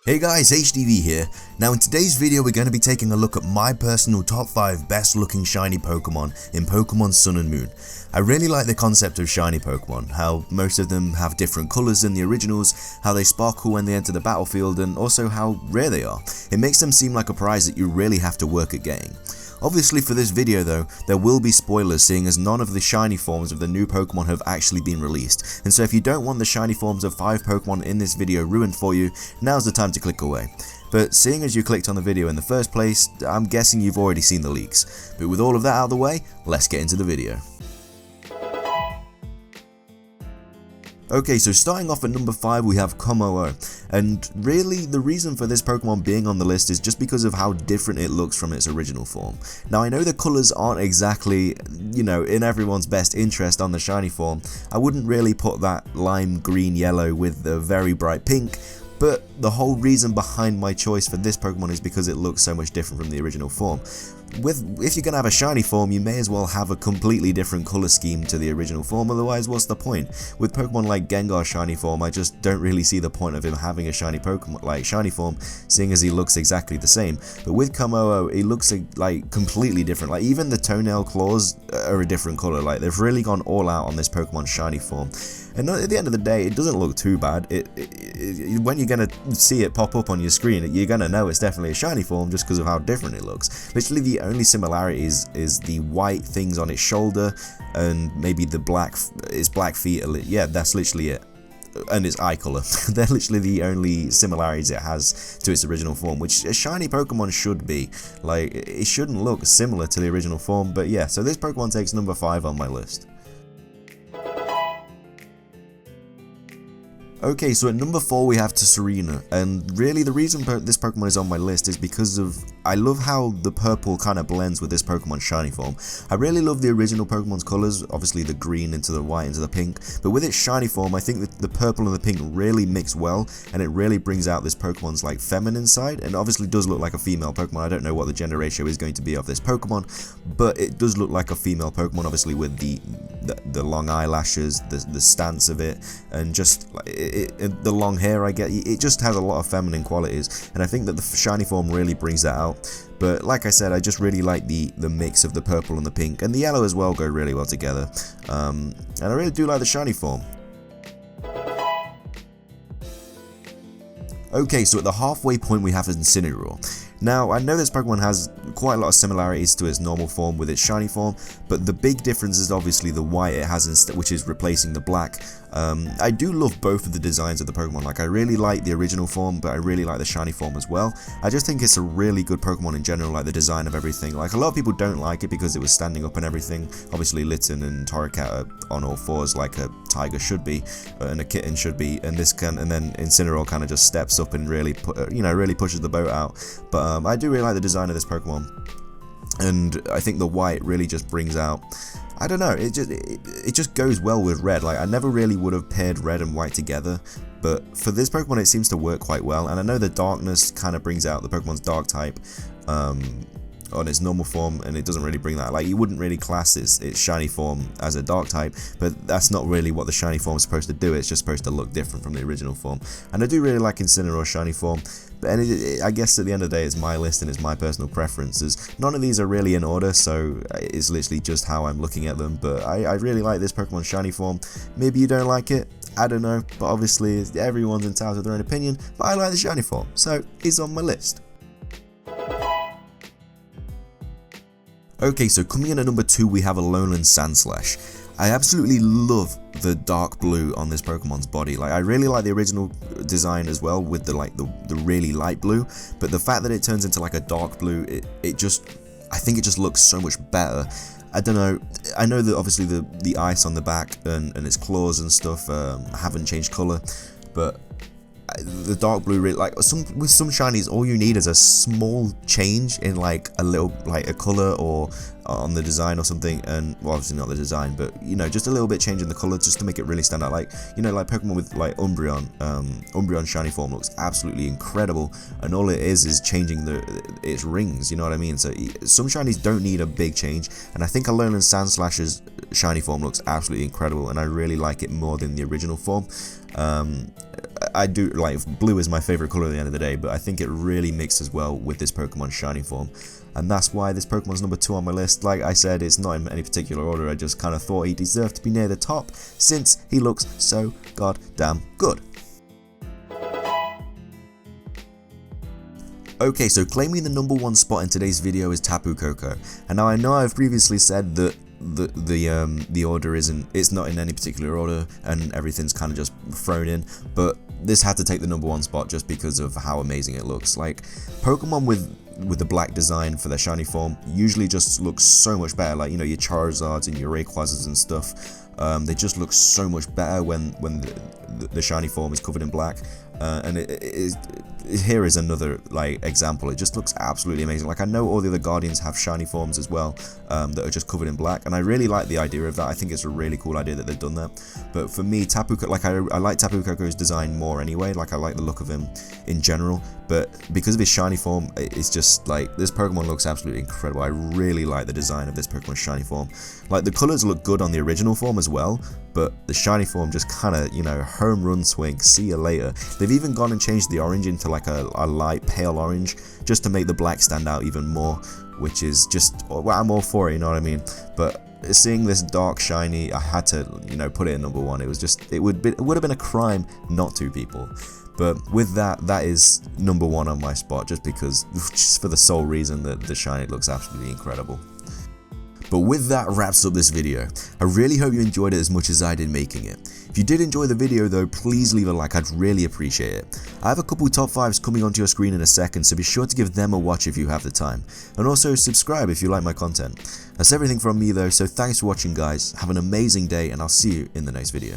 Hey guys, HDvee here. Now in today's video we're going to be taking a look at my personal top 5 best looking shiny Pokemon in Pokemon Sun and Moon. I really like the concept of shiny Pokemon, how most of them have different colours than the originals, how they sparkle when they enter the battlefield, and also how rare they are. It makes them seem like a prize that you really have to work at getting. Obviously for this video though, there will be spoilers seeing as none of the shiny forms of the new Pokemon have actually been released, and so if you don't want the shiny forms of 5 Pokemon in this video ruined for you, now's the time to click away. But seeing as you clicked on the video in the first place, I'm guessing you've already seen the leaks. But with all of that out of the way, let's get into the video. Okay, so starting off at number 5 we have Kommo-o, and really the reason for this Pokemon being on the list is just because of how different it looks from its original form. Now I know the colours aren't exactly, in everyone's best interest on the shiny form. I wouldn't really put that lime green yellow with the very bright pink, but the whole reason behind my choice for this Pokemon is because it looks so much different from the original form. If you're going to have a shiny form, you may as well have a completely different colour scheme to the original form, otherwise what's the point? With Pokemon like Gengar's shiny form, I just don't really see the point of him having a shiny Pokemon like shiny form, seeing as he looks exactly the same. But with Kommo-o, he looks like completely different, like even the toenail claws are a different colour, like they've really gone all out on this Pokemon shiny form. And at the end of the day, it doesn't look too bad. When you're going to see it pop up on your screen, you're going to know it's definitely a shiny form just because of how different it looks. Literally the only similarities is the white things on its shoulder and maybe the its black feet. Yeah, that's literally it. And its eye colour. They're literally the only similarities it has to its original form, which a shiny Pokemon should be. Like, it shouldn't look similar to the original form, but yeah, so this Pokemon takes number 5 on my list. Okay, so at number 4 we have Sarena, and really the reason this Pokemon is on my list is because of I love how the purple kind of blends with this Pokemon's shiny form. I really love the original Pokemon's colours, obviously the green into the white into the pink, but with its shiny form I think that the purple and the pink really mix well, and it really brings out this Pokemon's like feminine side, and obviously does look like a female Pokemon. I don't know what the gender ratio is going to be of this Pokemon, but it does look like a female Pokemon, obviously with the long eyelashes, the stance of it, and just the long hair. I get it just has a lot of feminine qualities, and I think that the shiny form really brings that out. But like I said, I just really like the mix of the purple and the pink, and the yellow as well go really well together, and I really do like the shiny form. Okay, so at the halfway point we have Incineroar. Now, I know this Pokemon has quite a lot of similarities to its normal form with its shiny form, but the big difference is obviously the white it has, which is replacing the black. I do love both of the designs of the Pokemon. Like, I really like the original form, but I really like the shiny form as well. I just think it's a really good Pokemon in general, like the design of everything. Like, a lot of people don't like it because it was standing up and everything. Obviously, Litten and Torracat are on all fours like a tiger should be, and a kitten should be, and then Incineroar kind of just steps up and really really pushes the boat out. But I do really like the design of this Pokemon, and I think the white really just brings out, I don't know, it just goes well with red. Like, I never really would have paired red and white together, but for this Pokemon it seems to work quite well, and I know the darkness kind of brings out the Pokemon's dark type on its normal form, and it doesn't really bring that. Like, you wouldn't really class its shiny form as a dark type, but that's not really what the shiny form is supposed to do. It's just supposed to look different from the original form, and I do really like Incineroar's shiny form. And I guess at the end of the day it's my list and it's my personal preferences. None of these are really in order, so it's literally just how I'm looking at them, but I really like this Pokemon shiny form. Maybe you don't like it, I don't know, but obviously everyone's entitled to their own opinion, but I like the shiny form, so it's on my list. Okay, so coming in at number 2 we have Alolan Sandslash. I absolutely love the dark blue on this Pokemon's body. Like, I really like the original design as well with the really light blue, but the fact that it turns into like a dark blue, I think it just looks so much better. I don't know, I know that obviously the ice on the back and its claws and stuff haven't changed colour, but the dark blue really, like, with some shinies all you need is a small change in like a color or on the design or something, and well, obviously not the design, but just a little bit change in the color just to make it really stand out. Like, like Pokemon with like Umbreon shiny form looks absolutely incredible, and all it is changing its rings, you know what I mean? So some shinies don't need a big change, and I think Alolan Sandslash's shiny form looks absolutely incredible, and I really like it more than the original form. I do like blue is my favorite color at the end of the day, but I think it really mixes well with this Pokemon's shiny form, and that's why this Pokemon's number 2 on my list. Like I said, it's not in any particular order. I just kind of thought he deserved to be near the top since he looks so goddamn good. Okay, so claiming the number 1 spot in today's video is Taboo Coco, and now I know I've previously said that the order it's not in any particular order and everything's kind of just thrown in, but this had to take the number 1 spot just because of how amazing it looks. Like, Pokemon with the black design for their shiny form usually just looks so much better, like, you know, your Charizards and your Rayquazas and stuff. They just look so much better when the shiny form is covered in black, and here is another like example. It just looks absolutely amazing. Like, I know all the other Guardians have shiny forms as well, that are just covered in black, and I really like the idea of that. I think it's a really cool idea that they've done that. But for me, Taboo Coco, like I like Taboo Coco's design more anyway. Like, I like the look of him in general, but because of his shiny form, it's just like, this Pokemon looks absolutely incredible. I really like the design of this Pokemon's shiny form. Like, the colors look good on the original form as well, but the shiny form just kind of, you know, home run swing, see you later. They've even gone and changed the orange into like a light pale orange just to make the black stand out even more, which is just, well, I'm all for it, you know what I mean? But seeing this dark shiny, I had to, you know, put it in number 1. It was just, it would have been a crime not to, people. But with that, that is number 1 on my spot, just for the sole reason that the shiny looks absolutely incredible. But with that wraps up this video. I really hope you enjoyed it as much as I did making it. If you did enjoy the video though, please leave a like, I'd really appreciate it. I have a couple top 5s coming onto your screen in a second, so be sure to give them a watch if you have the time. And also subscribe if you like my content. That's everything from me though, so thanks for watching guys, have an amazing day, and I'll see you in the next video.